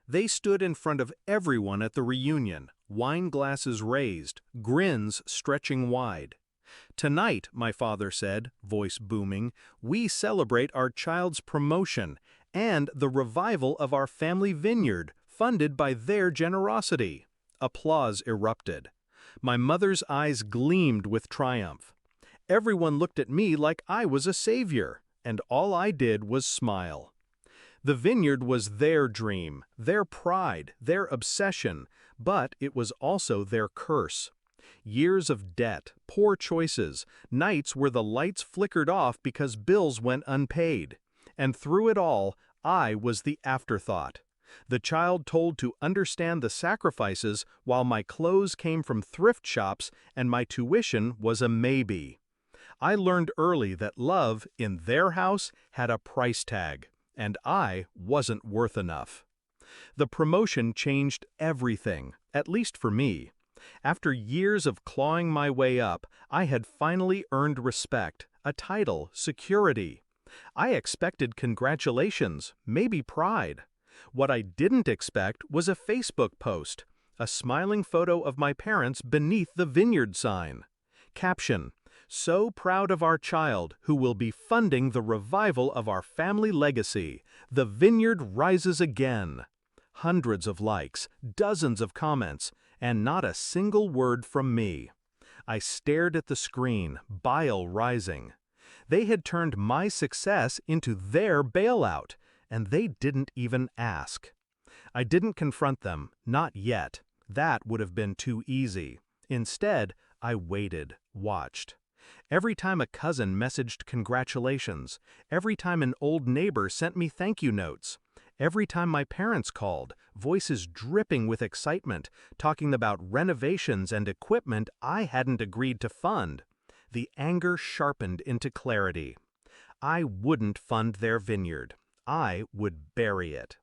They stood in front of everyone at the reunion, wine glasses raised, grins stretching wide. "Tonight," my father said, voice booming, "we celebrate our child's promotion and the revival of our family vineyard, funded by their generosity." Applause erupted. My mother's eyes gleamed with triumph. Everyone looked at me like I was a savior, and all I did was smile. The vineyard was their dream, their pride, their obsession, but it was also their curse. Years of debt, poor choices, nights where the lights flickered off because bills went unpaid. And through it all, I was the afterthought. The child told to understand the sacrifices while my clothes came from thrift shops and my tuition was a maybe. I learned early that love, in their house, had a price tag, and I wasn't worth enough. The promotion changed everything, at least for me. After years of clawing my way up, I had finally earned respect, a title, security. I expected congratulations, maybe pride. What I didn't expect was a Facebook post, a smiling photo of my parents beneath the Vineyard sign. Caption: "So proud of our child who will be funding the revival of our family legacy. The Vineyard rises again." Hundreds of likes, dozens of comments, and not a single word from me. I stared at the screen, bile rising. They had turned my success into their bailout, and they didn't even ask. I didn't confront them, not yet. That would have been too easy. Instead, I waited, watched. Every time a cousin messaged congratulations, every time an old neighbor sent me thank you notes, every time my parents called, voices dripping with excitement, talking about renovations and equipment I hadn't agreed to fund, the anger sharpened into clarity. I wouldn't fund their vineyard. I would bury it.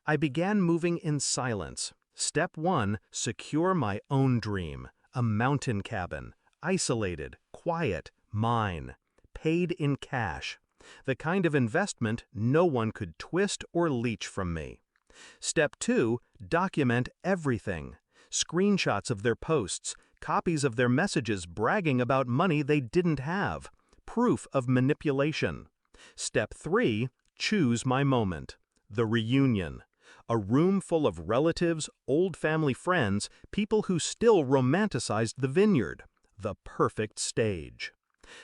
I began moving in silence. Step 1, secure my own dream, a mountain cabin, isolated, quiet, mine, paid in cash, the kind of investment no one could twist or leech from me. Step 2, document everything. Screenshots of their posts, copies of their messages bragging about money they didn't have, proof of manipulation. Step 3, choose my moment. The reunion. A room full of relatives, old family friends, people who still romanticized the vineyard. The perfect stage.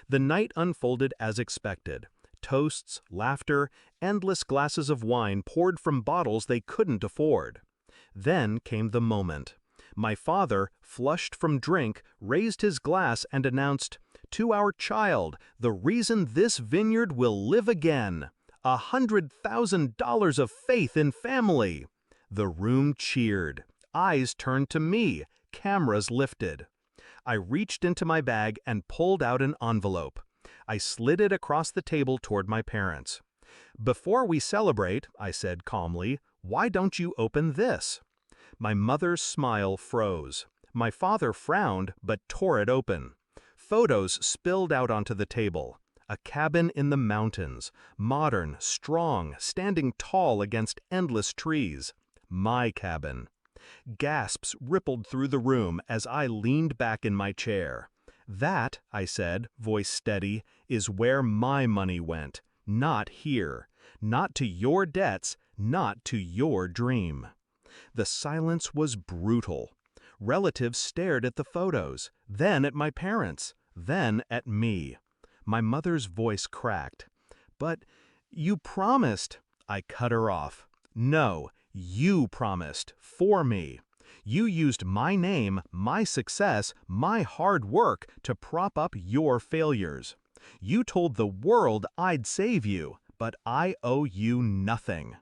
The night unfolded as expected. Toasts, laughter, endless glasses of wine poured from bottles they couldn't afford. Then came the moment. My father, flushed from drink, raised his glass and announced, "To our child, the reason this vineyard will live again. $100,000 of faith in family." The room cheered. Eyes turned to me. Cameras lifted. I reached into my bag and pulled out an envelope. I slid it across the table toward my parents. "Before we celebrate," I said calmly, "why don't you open this?" My mother's smile froze. My father frowned but tore it open. Photos spilled out onto the table. A cabin in the mountains, modern, strong, standing tall against endless trees. My cabin. Gasps rippled through the room as I leaned back in my chair. "That," I said, voice steady, "is where my money went. Not here. Not to your debts, not to your dream." The silence was brutal. Relatives stared at the photos, then at my parents, then at me. My mother's voice cracked. "But you promised." I cut her off. "No, you promised, for me. You used my name, my success, my hard work to prop up your failures. You told the world I'd save you, but I owe you nothing."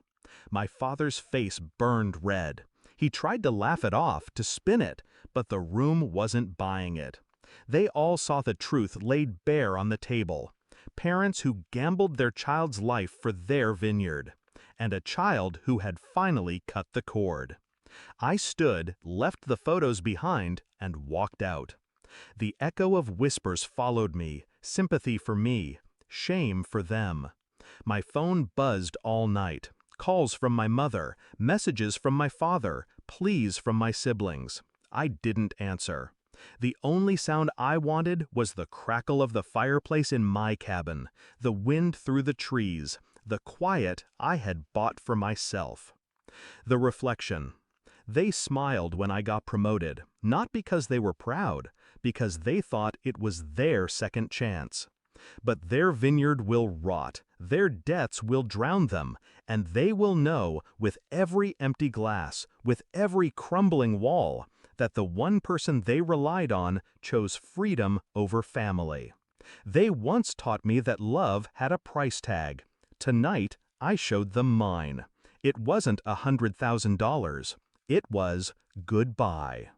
My father's face burned red. He tried to laugh it off, to spin it, but the room wasn't buying it. They all saw the truth laid bare on the table. Parents who gambled their child's life for their vineyard. And a child who had finally cut the cord. I stood, left the photos behind, and walked out. The echo of whispers followed me, sympathy for me, shame for them. My phone buzzed all night. calls from my mother, messages from my father, pleas from my siblings. I didn't answer. The only sound I wanted was the crackle of the fireplace in my cabin, the wind through the trees, the quiet I had bought for myself. The reflection. They smiled when I got promoted, not because they were proud, because they thought it was their second chance. But their vineyard will rot, their debts will drown them, and they will know, with every empty glass, with every crumbling wall, that the one person they relied on chose freedom over family. They once taught me that love had a price tag. Tonight, I showed them mine. It wasn't $100,000. It was goodbye.